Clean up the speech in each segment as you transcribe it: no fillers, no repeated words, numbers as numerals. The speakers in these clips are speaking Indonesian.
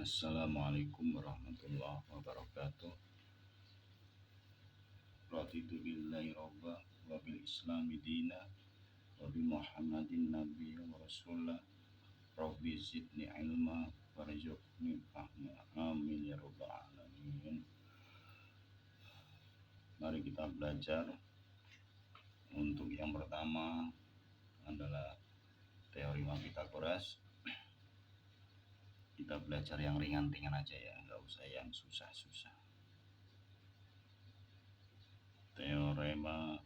Assalamualaikum warahmatullahi wabarakatuh. Raditu billahi robba wa bil islami dina wa bi muhammadin nabiyya wa rasulah. Rabbi zidni ilma warzuqni fahma. Amin ya rabbal alamin. Mari kita belajar. Untuk yang pertama adalah teorema Pitagoras. Kita belajar yang ringan-ringan aja ya, nggak usah yang susah-susah. Teorema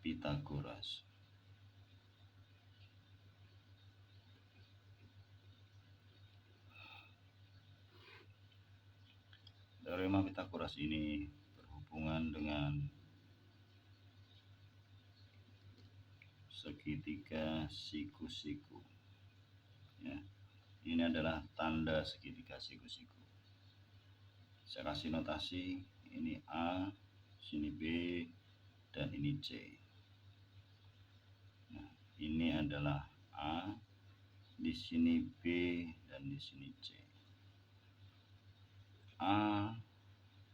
Pitagoras. Teorema Pitagoras ini berhubungan dengan segitiga siku-siku. Ya, ini adalah tanda segitiga siku-siku. Saya kasih notasi, ini A, sini B, dan ini C. Nah, ini adalah A, di sini B, dan di sini C. A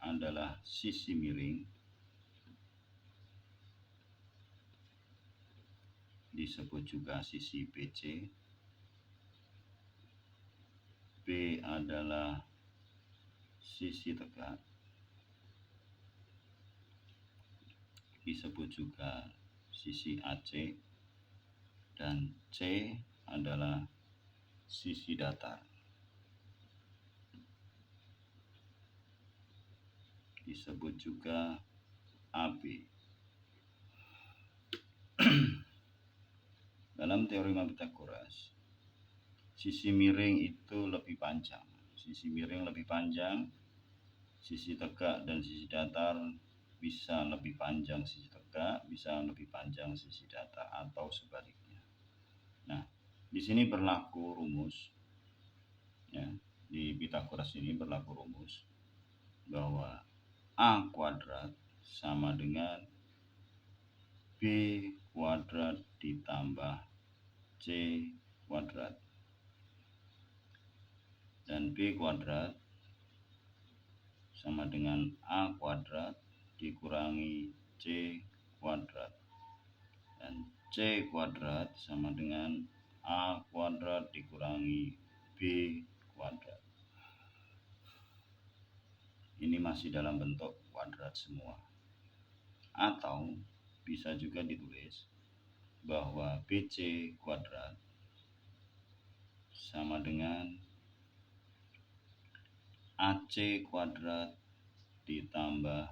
adalah sisi miring, disebut juga sisi BC. B adalah sisi tegak, disebut juga sisi AC, dan C adalah sisi datar, disebut juga AB. Dalam teorema Pitagoras, sisi miring itu lebih panjang. Sisi miring lebih panjang, sisi tegak dan sisi datar bisa lebih panjang sisi tegak, bisa lebih panjang sisi datar, atau sebaliknya. Nah, di sini berlaku rumus, ya, di Pitagoras ini berlaku rumus bahwa A kuadrat sama dengan B kuadrat ditambah C kuadrat, dan B kuadrat sama dengan A kuadrat dikurangi C kuadrat, dan C kuadrat sama dengan A kuadrat dikurangi B kuadrat. Ini masih dalam bentuk kuadrat semua. Atau bisa juga ditulis bahwa BC kuadrat sama dengan AC kuadrat ditambah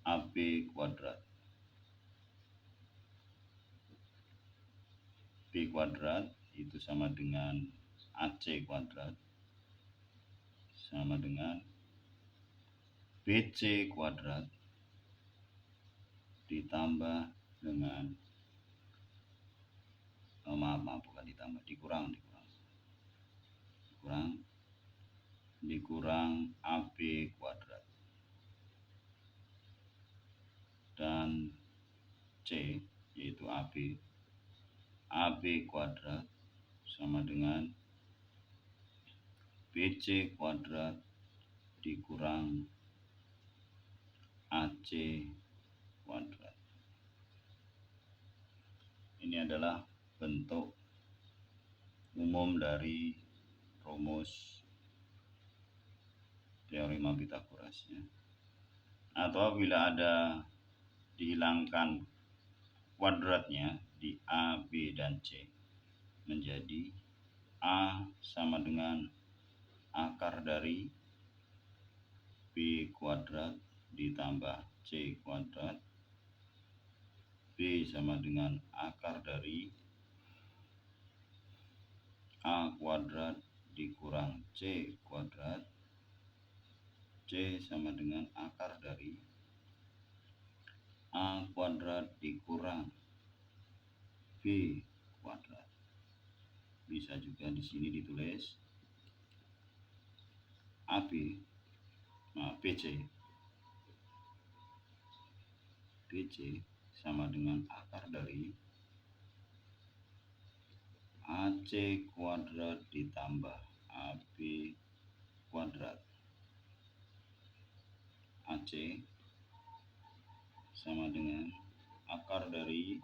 AB kuadrat. B kuadrat itu sama dengan AC kuadrat sama dengan BC kuadrat ditambah dengan dikurang AB kuadrat, dan C yaitu AB kuadrat sama dengan BC kuadrat dikurang AC kuadrat. Ini adalah bentuk umum dari rumus teorema Pitagoras, ya. Atau bila ada dihilangkan kuadratnya di A, B, dan C, menjadi A sama dengan akar dari B kuadrat ditambah C kuadrat, B sama dengan akar dari A kuadrat dikurang C kuadrat, C sama dengan akar dari A kuadrat dikurang B kuadrat. Bisa juga di sini ditulis BC sama dengan akar dari BC kuadrat ditambah AB kuadrat AC sama dengan akar dari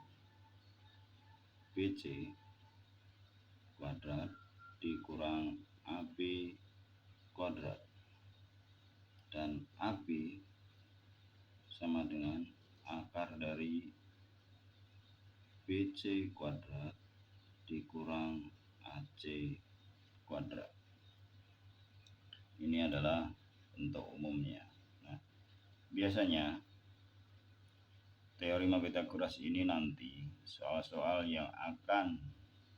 BC kuadrat dikurang AB kuadrat, dan AB sama dengan akar dari BC kuadrat dikurang AC kuadrat. Ini adalah bentuk umumnya. Nah, biasanya teorema Pythagoras ini nanti soal-soal yang akan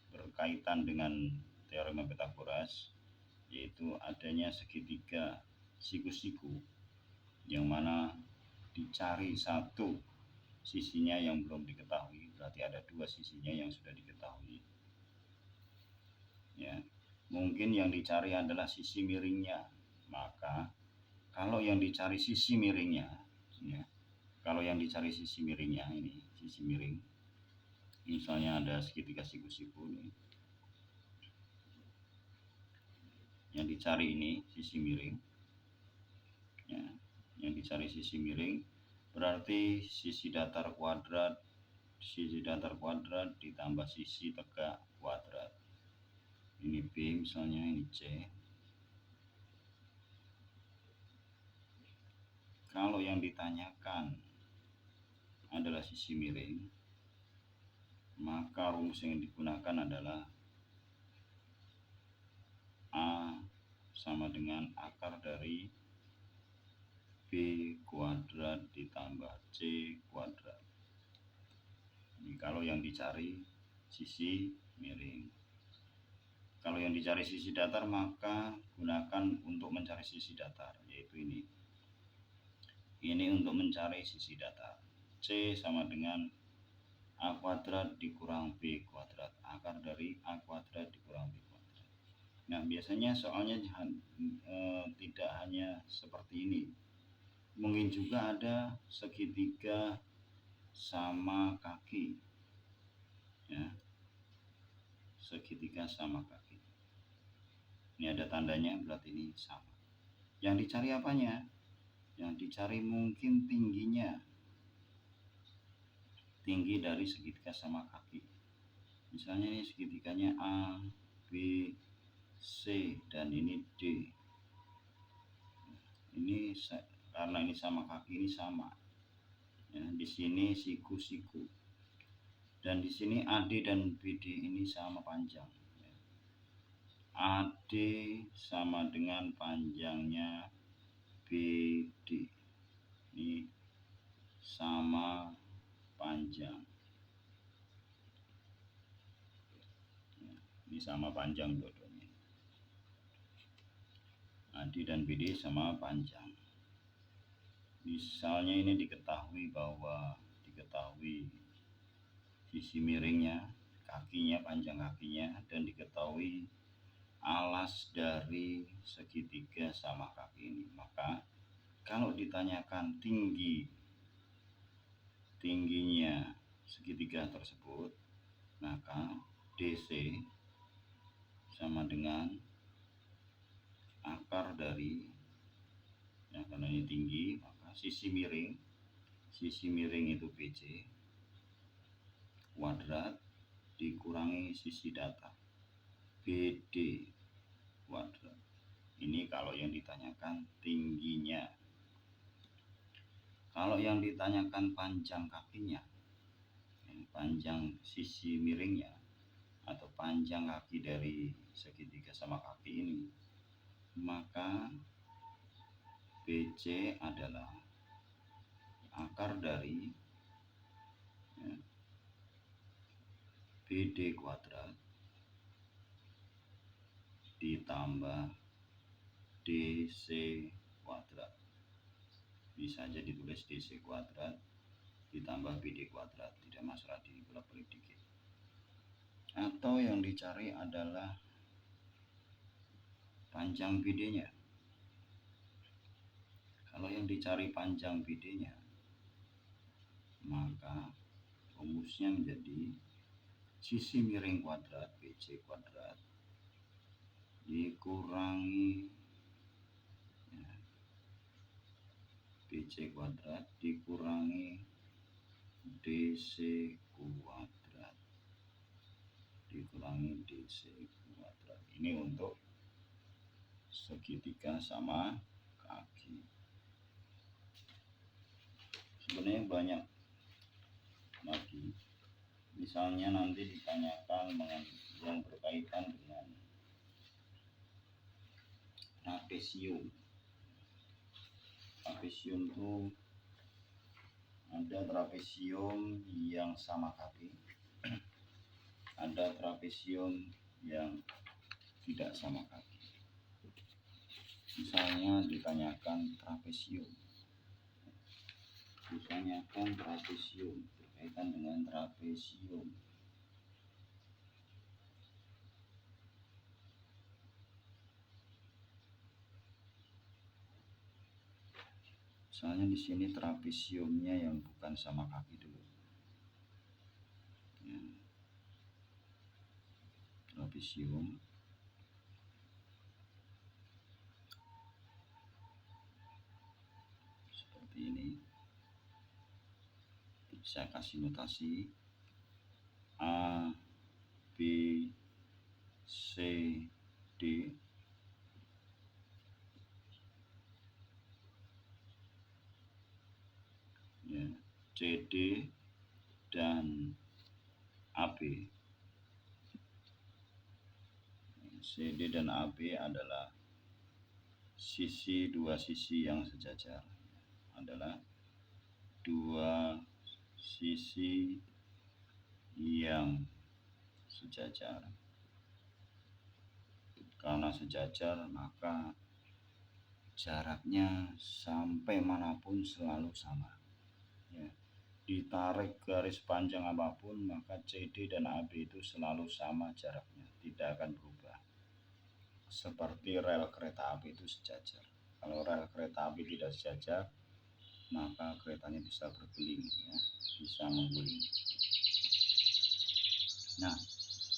berkaitan dengan teorema Pythagoras, yaitu adanya segitiga siku-siku yang mana dicari satu sisinya yang belum diketahui, berarti ada dua sisinya yang sudah diketahui ya. Mungkin yang dicari adalah sisi miringnya, maka kalau yang dicari sisi miringnya ya, kalau yang dicari sisi miringnya, ini sisi miring, misalnya ada segitiga siku-siku ini, yang dicari ini sisi miring ya, yang dicari sisi miring berarti sisi datar kuadrat ditambah sisi tegak kuadrat. Ini B misalnya, ini C. Kalau yang ditanyakan adalah sisi miring, maka rumus yang digunakan adalah A sama dengan akar dari B kuadrat ditambah C kuadrat. Ini kalau yang dicari sisi miring. Kalau yang dicari sisi datar, maka gunakan untuk mencari sisi datar, yaitu ini. Ini untuk mencari sisi datar. C sama dengan A kuadrat dikurang B kuadrat, akar dari A kuadrat dikurang B kuadrat. Nah, biasanya soalnya tidak hanya seperti ini. Mungkin juga ada segitiga sama kaki ya, segitiga sama kaki. Ini ada tandanya, berarti ini sama. Yang dicari apanya? Yang dicari mungkin tingginya, tinggi dari segitiga sama kaki. Misalnya ini segitiganya A, B, C, dan ini D. Ini karena ini sama kaki, ini sama. Ya, di sini siku-siku. Dan di sini AD dan BD ini sama panjang. AD sama dengan panjangnya BD. Ini sama panjang. Ini sama panjang dua-duanya. AD dan BD sama panjang. Misalnya ini diketahui sisi miringnya, kakinya, panjang kakinya, dan diketahui alas dari segitiga sama kaki ini. Maka kalau ditanyakan tingginya segitiga tersebut, maka DC sama dengan akar dari ya, karena ini tinggi, maka sisi miring itu BC kuadrat dikurangi sisi datar BD kuadrat. Ini kalau yang ditanyakan tingginya. Kalau yang ditanyakan panjang kakinya, panjang sisi miringnya, atau panjang kaki dari segitiga sama kaki ini, maka BC adalah akar dari ya, BD kuadrat ditambah DC kuadrat. Bisa jadi tulis DC kuadrat ditambah BD kuadrat, tidak masalah, dibolak-balik dikit. Atau yang dicari adalah panjang BD-nya. Kalau yang dicari panjang BD-nya, maka rumusnya menjadi sisi miring kuadrat BC kuadrat dikurangi ya, BC kuadrat dikurangi DC kuadrat dikurangi DC kuadrat. Ini untuk segitiga sama kaki. Sebenarnya banyak lagi, misalnya nanti ditanyakan yang berkaitan dengan trapesium. Trapesium itu ada trapesium yang sama kaki, ada trapesium yang tidak sama kaki. Misalnya ditanyakan trapesium berkaitan dengan trapesium. Misalnya di sini trapesiumnya yang bukan sama kaki dulu. Ya. Trapesium seperti ini. Saya kasih notasi A, B, C, D. Ya, CD dan AB. CD dan AB adalah dua sisi yang sejajar. Adalah dua sisi yang sejajar. Karena sejajar maka jaraknya sampai manapun selalu sama. Ya. Ditarik garis panjang apapun maka CD dan AB itu selalu sama jaraknya, tidak akan berubah. Seperti rel kereta api itu sejajar. Kalau rel kereta api tidak sejajar maka keretanya bisa berguling, ya, bisa mengguling. Nah,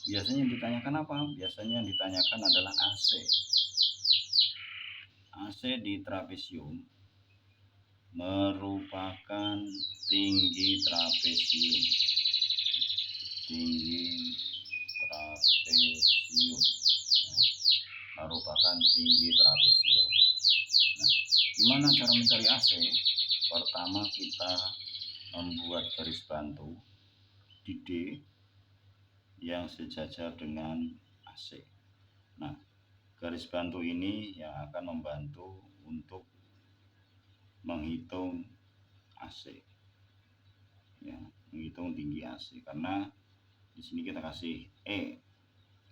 biasanya yang ditanyakan apa? Biasanya yang ditanyakan adalah AC. AC di trapesium merupakan tinggi trapesium. Merupakan tinggi trapesium. Nah, gimana cara mencari AC? Pertama kita membuat garis bantu di D yang sejajar dengan AC. Nah, garis bantu ini yang akan membantu untuk menghitung AC, ya, menghitung tinggi AC. Karena di sini kita kasih E,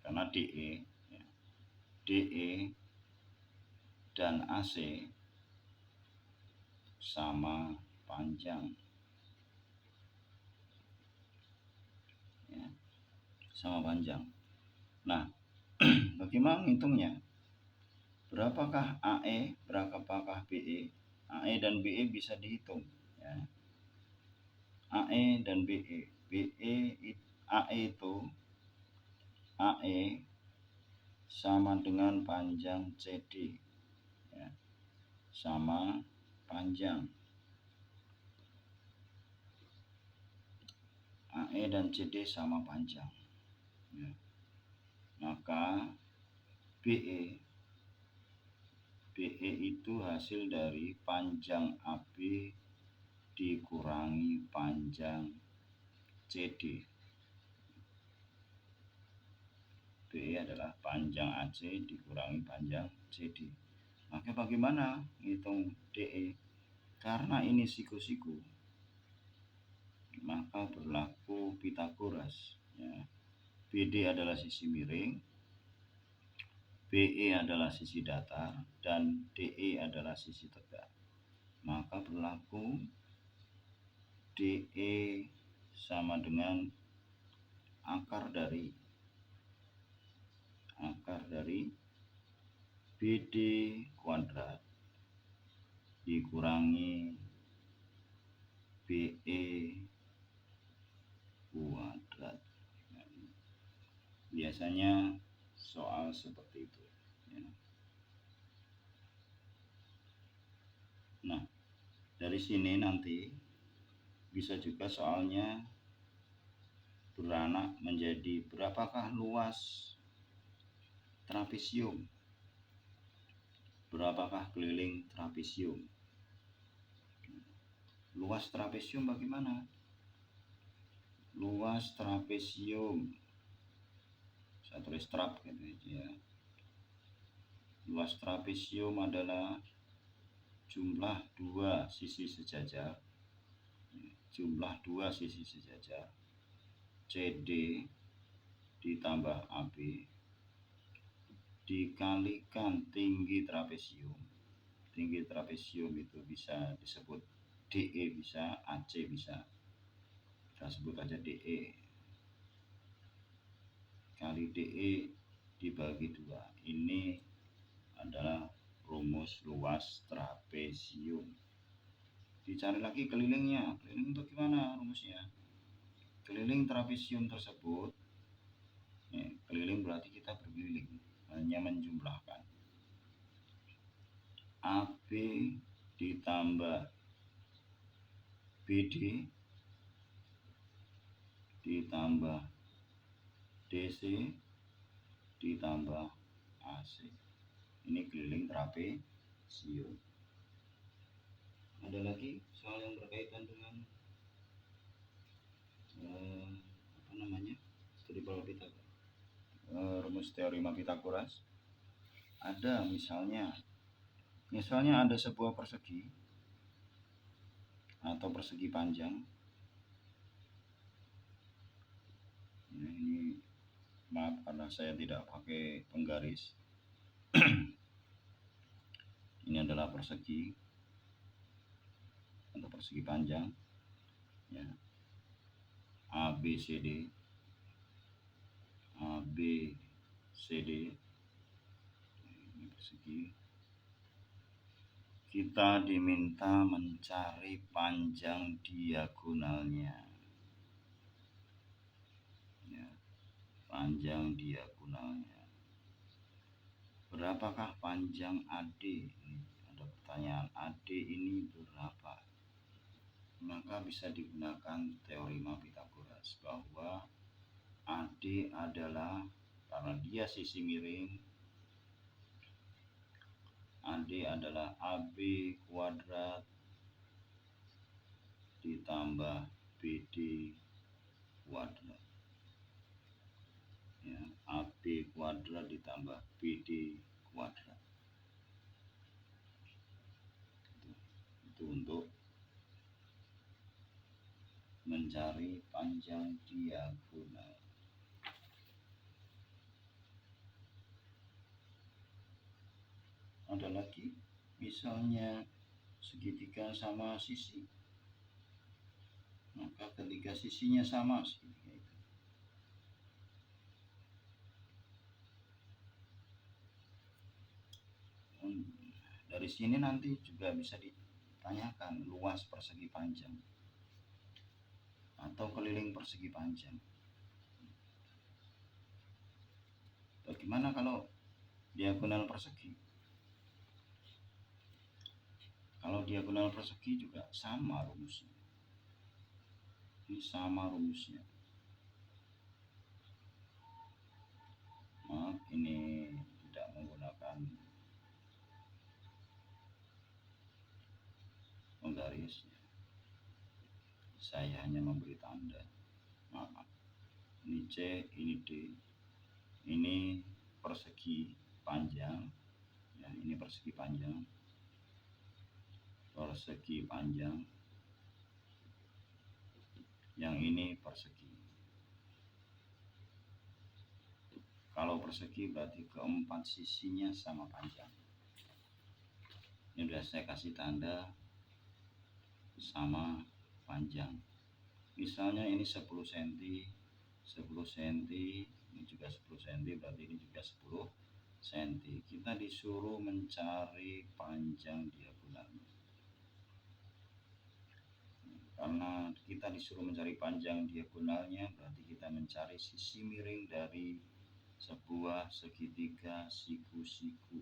karena DE, ya, DE dan AC sama panjang, ya, sama panjang. Nah, bagaimana menghitungnya? Berapakah AE, berapakah BE? AE dan BE bisa dihitung, ya. AE dan BE. AE itu AE sama dengan panjang CD, ya, sama panjang. AE dan CD sama panjang, ya. Maka BE itu hasil dari panjang AB dikurangi panjang CD. BE adalah panjang AC dikurangi panjang CD. Maka bagaimana hitung DE? Karena ini siku-siku, maka berlaku Pitagoras, ya. BD adalah sisi miring, BE adalah sisi datar, dan DE adalah sisi tegak. Maka berlaku DE sama dengan akar dari BD kuadrat dikurangi BE kuadrat. biasanya soal seperti itu ya. Nah, dari sini nanti bisa juga soalnya beranak menjadi berapakah luas trapesium, berapakah keliling trapesium. Luas trapesium bagaimana? Luas trapesium, saya tulis trap gitu ya. Luas trapesium adalah jumlah dua sisi sejajar, jumlah dua sisi sejajar CD ditambah AB dikalikan tinggi trapesium. Tinggi trapesium itu bisa disebut DE, bisa AC, bisa kita sebut aja DE kali DE dibagi 2. Ini adalah rumus luas trapesium. Dicari lagi kelilingnya. Keliling itu gimana rumusnya? Keliling trapesium tersebut, keliling berarti kita berkeliling, hanya menjumlahkan AB ditambah BD ditambah DC ditambah AC. Ini keliling trapesium. Ada lagi soal yang berkaitan dengan apa namanya, triple Pythagoras, rumus teorema Pythagoras. Ada misalnya ada sebuah persegi atau persegi panjang. Nah, ini maaf karena saya tidak pakai penggaris. Ini adalah persegi atau persegi panjang ya, ABCD ini persegi. Kita diminta mencari panjang diagonalnya ya, panjang diagonalnya. Berapakah panjang AD? Ini ada pertanyaan, AD ini berapa? Maka bisa digunakan teorema Pythagoras bahwa AD adalah, karena dia sisi miring, AD adalah AB kuadrat ditambah BD kuadrat ya, AB kuadrat ditambah BD kuadrat. Itu untuk mencari panjang diagonal. Ada lagi misalnya segitiga sama sisi, maka ketika sisinya sama segitiga itu, dari sini nanti juga bisa ditanyakan luas persegi panjang atau keliling persegi panjang. Bagaimana kalau diagonal persegi? Kalau diagonal persegi juga sama rumusnya. Ini sama rumusnya. Maaf, ini tidak menggunakan penggaris. Saya hanya memberi tanda. Maaf. Ini C, ini D. Ini persegi panjang. Ya, ini persegi panjang. Persegi panjang. Yang ini persegi. Kalau persegi berarti keempat sisinya sama panjang. Ini sudah saya kasih tanda sama panjang. Misalnya ini 10 cm, 10 cm, ini juga 10 cm, berarti ini juga 10 cm. Kita disuruh mencari panjang diagonalnya. Karena kita disuruh mencari panjang diagonalnya, berarti kita mencari sisi miring dari sebuah segitiga siku-siku.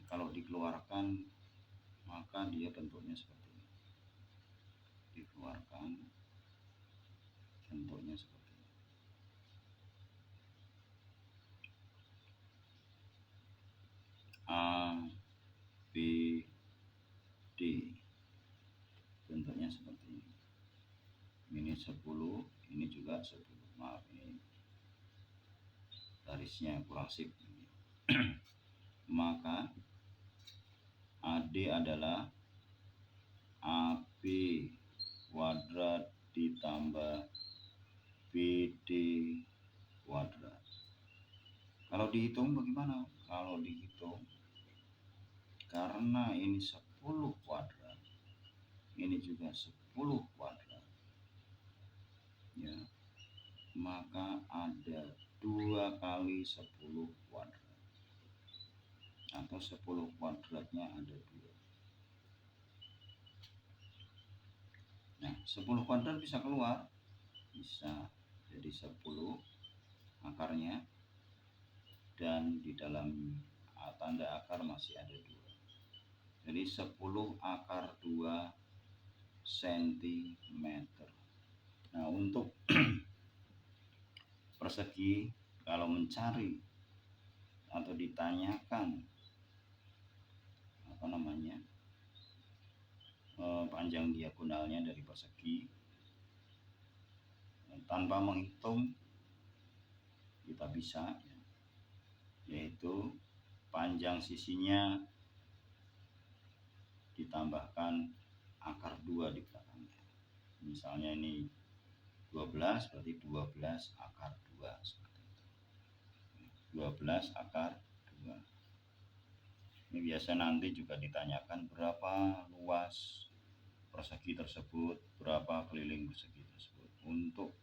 Kalau dikeluarkan maka dia bentuknya seperti ini. Dikeluarkan bentuknya seperti ini. A, B, D. Bentuknya seperti ini. Ini 10, ini juga 10. Maaf, ini garisnya kurang sip. Maka AD adalah AB kuadrat ditambah BD kuadrat. Kalau dihitung bagaimana? Kalau dihitung, karena ini 10 kuadrat, ini juga 10 kuadrat, ya, maka ada 2 kali 10 kuadrat, atau 10 kuadratnya ada 2. Nah, 10 kuadrat bisa keluar, bisa jadi 10 akarnya, dan di dalam tanda akar masih ada 2. Jadi 10 akar 2 cm. Nah, untuk persegi, kalau mencari atau ditanyakan panjang diagonalnya dari persegi, tanpa menghitung kita bisa, yaitu panjang sisinya ditambahkan akar 2 di belakangnya. Misalnya ini 12, berarti 12 akar 2, seperti itu. 12 akar 2. Ini biasa nanti juga ditanyakan berapa luas persegi tersebut, berapa keliling persegi tersebut. Untuk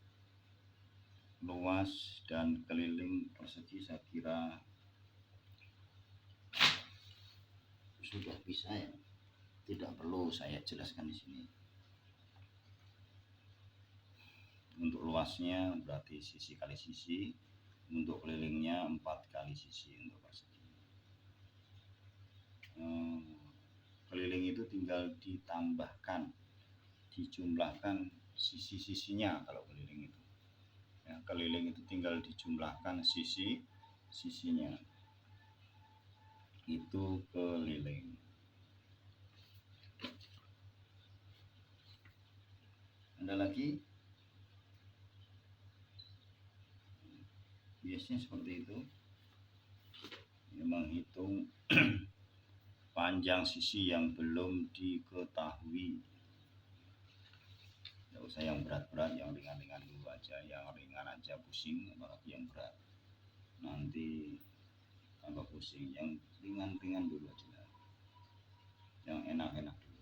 luas dan keliling persegi saya kira sudah bisa, ya. Tidak perlu saya jelaskan di sini. Untuk luasnya berarti sisi kali sisi, untuk kelilingnya 4 kali sisi untuk persegi. Keliling itu tinggal ditambahkan, dijumlahkan sisi-sisinya. Kalau keliling itu, ya, keliling itu tinggal dijumlahkan sisi-sisinya, itu keliling. Ada lagi? Biasanya seperti itu, menghitung panjang sisi yang belum diketahui. Tidak usah yang berat-berat, yang ringan-ringan dulu aja. Yang ringan aja pusing, apalagi yang berat nanti tambah pusing. Yang ringan-ringan dulu aja, yang enak-enak dulu.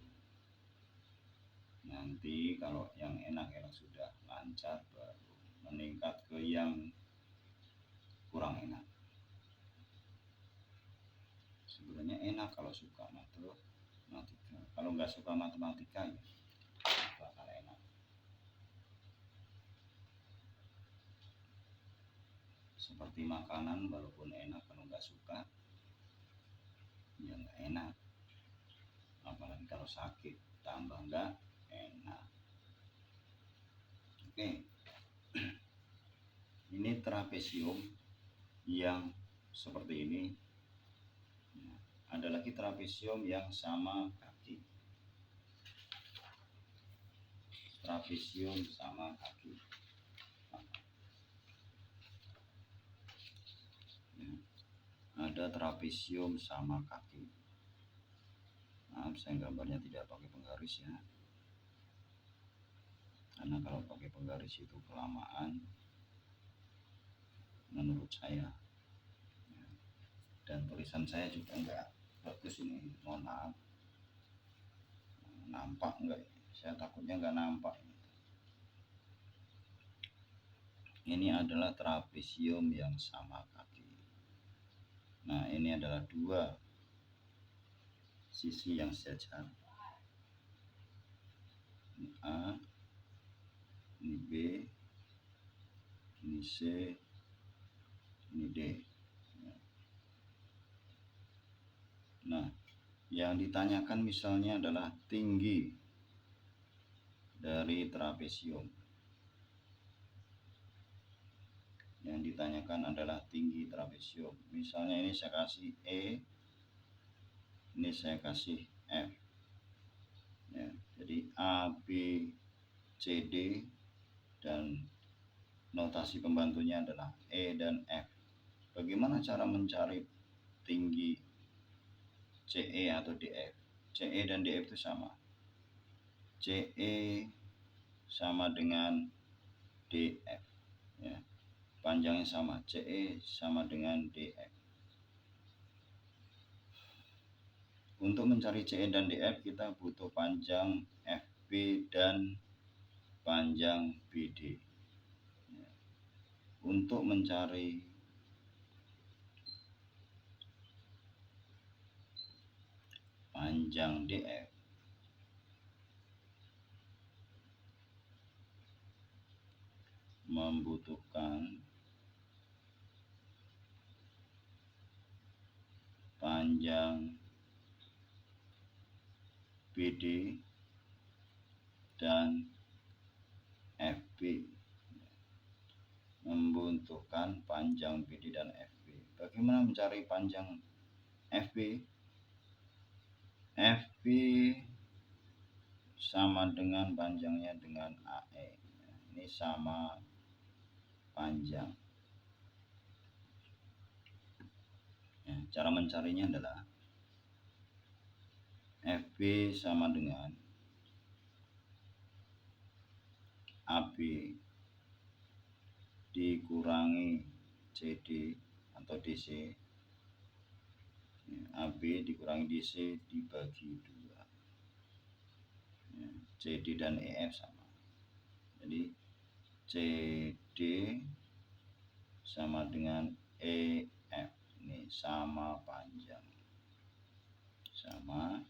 Nanti kalau yang enak-enak sudah lancar, baru meningkat ke yang kurang enak. Sebenarnya enak kalau suka matematika. Kalau nggak suka matematika, ya bakal enak. Seperti makanan, walaupun enak, kalau nggak suka ya nggak enak. Apalagi kalau sakit, tambah nggak enak. Oke. Ini trapesium yang seperti ini. Ada lagi trapesium yang sama kaki. Trapesium sama kaki. Ada trapesium sama kaki. Maaf, saya gambarnya tidak pakai penggaris, ya, karena kalau pakai penggaris itu kelamaan menurut saya, ya. Dan tulisan saya juga enggak bagus ini, mohon maaf. Nampak enggak? Saya takutnya enggak nampak. Ini adalah trapesium yang sama kaki. Nah, ini adalah 2 sisi yang sejajar. Ini A, ini B, ini C, ini D. Nah, yang ditanyakan misalnya adalah tinggi dari trapesium. Yang ditanyakan adalah tinggi trapesium. Misalnya ini saya kasih E, ini saya kasih F. Ya, jadi A, B, C, D, dan notasi pembantunya adalah E dan F. Bagaimana cara mencari tinggi CE atau DF? CE dan DF itu sama. CE sama dengan DF. Ya. Panjangnya sama, CE sama dengan DF. Untuk mencari CE dan DF kita butuh panjang FB dan panjang BD. Ya. Untuk mencari panjang DF membutuhkan panjang BD dan FB. Membutuhkan panjang BD dan FB. Bagaimana mencari panjang FB? FB sama dengan panjangnya dengan AE. Ini sama panjang. Ya, cara mencarinya adalah FB sama dengan AB dikurangi CD atau DC. AB dikurangi DC dibagi 2. Ya, CD dan EF sama. Jadi CD sama dengan EF. Ini sama panjang. Sama